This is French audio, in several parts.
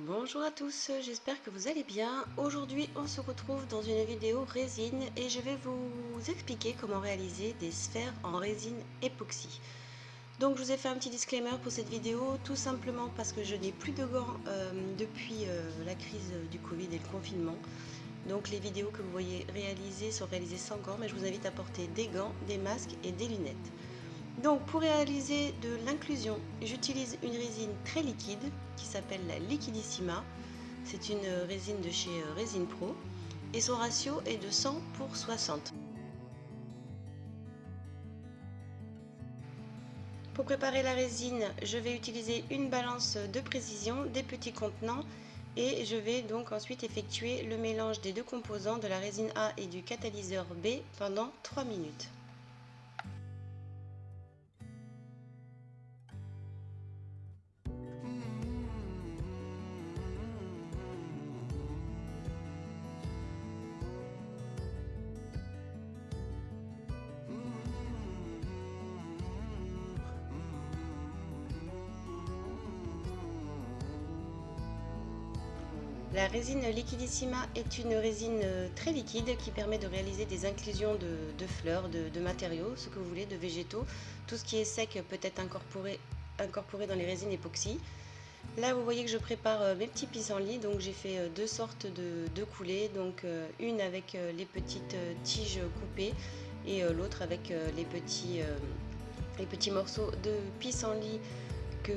Bonjour à tous, j'espère que vous allez bien. Aujourd'hui, on se retrouve dans une vidéo résine et je vais vous expliquer comment réaliser des sphères en résine époxy. Donc je vous ai fait un petit disclaimer pour cette vidéo, tout simplement parce que je n'ai plus de gants depuis la crise du Covid et le confinement. Donc les vidéos que vous voyez réalisées sont réalisées sans gants, mais je vous invite à porter des gants, des masques et des lunettes. Donc pour réaliser de l'inclusion, j'utilise une résine très liquide qui s'appelle la Liquidissima. C'est une résine de chez Résine Pro et son ratio est de 100 pour 60. Pour préparer la résine, je vais utiliser une balance de précision, des petits contenants et je vais donc ensuite effectuer le mélange des deux composants de la résine A et du catalyseur B pendant 3 minutes. La résine Liquidissima est une résine très liquide qui permet de réaliser des inclusions de fleurs, de matériaux, ce que vous voulez, de végétaux. Tout ce qui est sec peut être incorporé dans les résines époxy. Là, vous voyez que je prépare mes petits pissenlits. Donc, j'ai fait deux sortes de coulées. Donc, une avec les petites tiges coupées et l'autre avec les petits morceaux de pissenlit que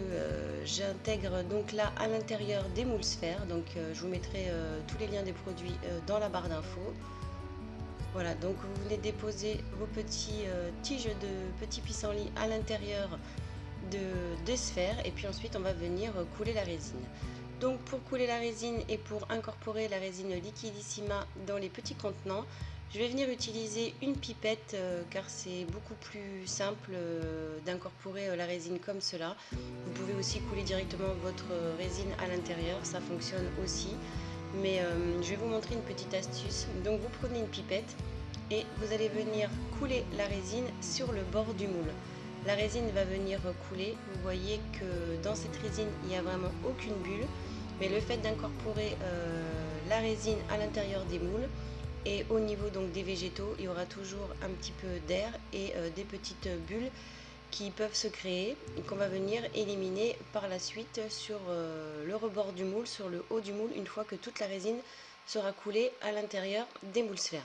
j'intègre donc là à l'intérieur des moules sphères. Donc je vous mettrai tous les liens des produits dans la barre d'infos. Voilà, donc vous venez déposer vos petits tiges de petits pissenlits à l'intérieur des sphères et puis ensuite on va venir couler la résine. Donc pour couler la résine et pour incorporer la résine Liquidissima dans les petits contenants, je vais venir utiliser une pipette car c'est beaucoup plus simple d'incorporer la résine comme cela. Vous pouvez aussi couler directement votre résine à l'intérieur, ça fonctionne aussi. Mais je vais vous montrer une petite astuce. Donc vous prenez une pipette et vous allez venir couler la résine sur le bord du moule. La résine va venir couler. Vous voyez que dans cette résine, il n'y a vraiment aucune bulle. Mais le fait d'incorporer la résine à l'intérieur des moules et au niveau donc des végétaux, il y aura toujours un petit peu d'air et des petites bulles qui peuvent se créer et qu'on va venir éliminer par la suite sur le rebord du moule, sur le haut du moule, une fois que toute la résine sera coulée à l'intérieur des moules sphères.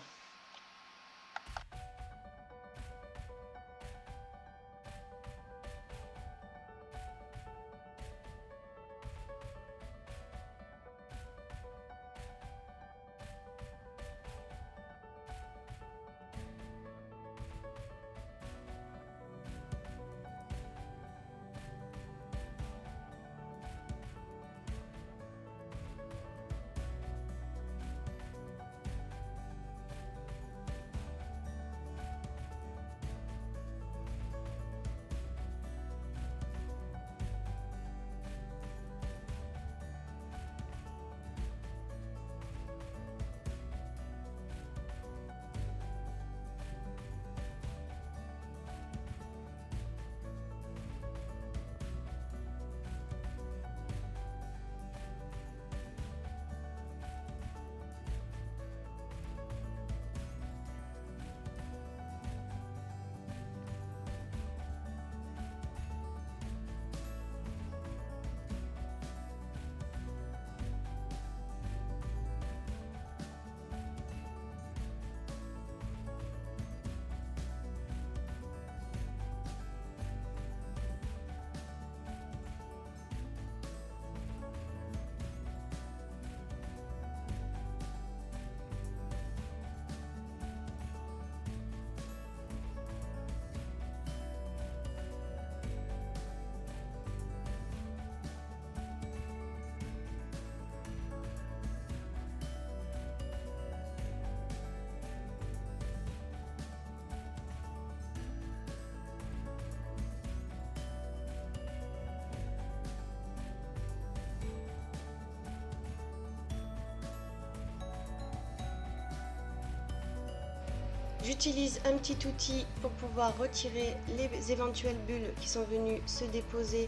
J'utilise un petit outil pour pouvoir retirer les éventuelles bulles qui sont venues se déposer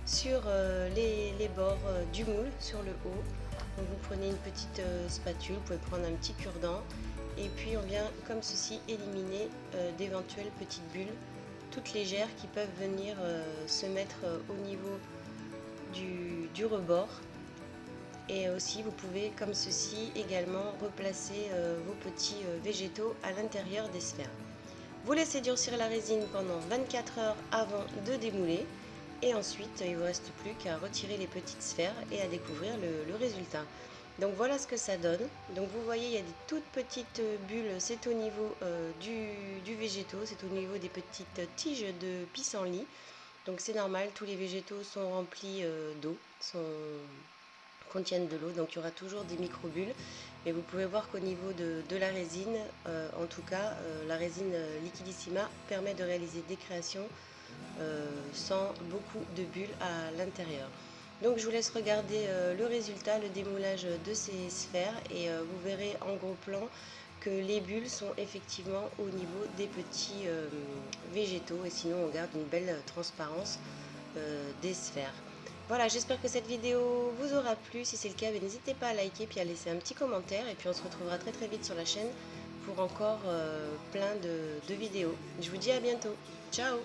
sur les bords du moule, sur le haut. Donc vous prenez une petite spatule, vous pouvez prendre un petit cure-dent et puis on vient comme ceci éliminer d'éventuelles petites bulles toutes légères qui peuvent venir se mettre au niveau du rebord. Et aussi vous pouvez comme ceci également replacer vos petits végétaux à l'intérieur des sphères. Vous laissez durcir la résine pendant 24 heures avant de démouler et ensuite il ne vous reste plus qu'à retirer les petites sphères et à découvrir le résultat. Donc voilà ce que ça donne. Donc vous voyez, il y a des toutes petites bulles, c'est au niveau du végétaux, c'est au niveau des petites tiges de pissenlit. Donc c'est normal, tous les végétaux sont remplis d'eau, contiennent de l'eau, donc il y aura toujours des microbules. Mais vous pouvez voir qu'au niveau de la résine, en tout cas, la résine Liquidissima permet de réaliser des créations sans beaucoup de bulles à l'intérieur. Donc je vous laisse regarder le résultat, le démoulage de ces sphères et vous verrez en gros plan que les bulles sont effectivement au niveau des petits végétaux et sinon on garde une belle transparence des sphères. Voilà, j'espère que cette vidéo vous aura plu. Si c'est le cas, n'hésitez pas à liker puis à laisser un petit commentaire et puis on se retrouvera très très vite sur la chaîne pour encore plein de vidéos. Je vous dis à bientôt. Ciao!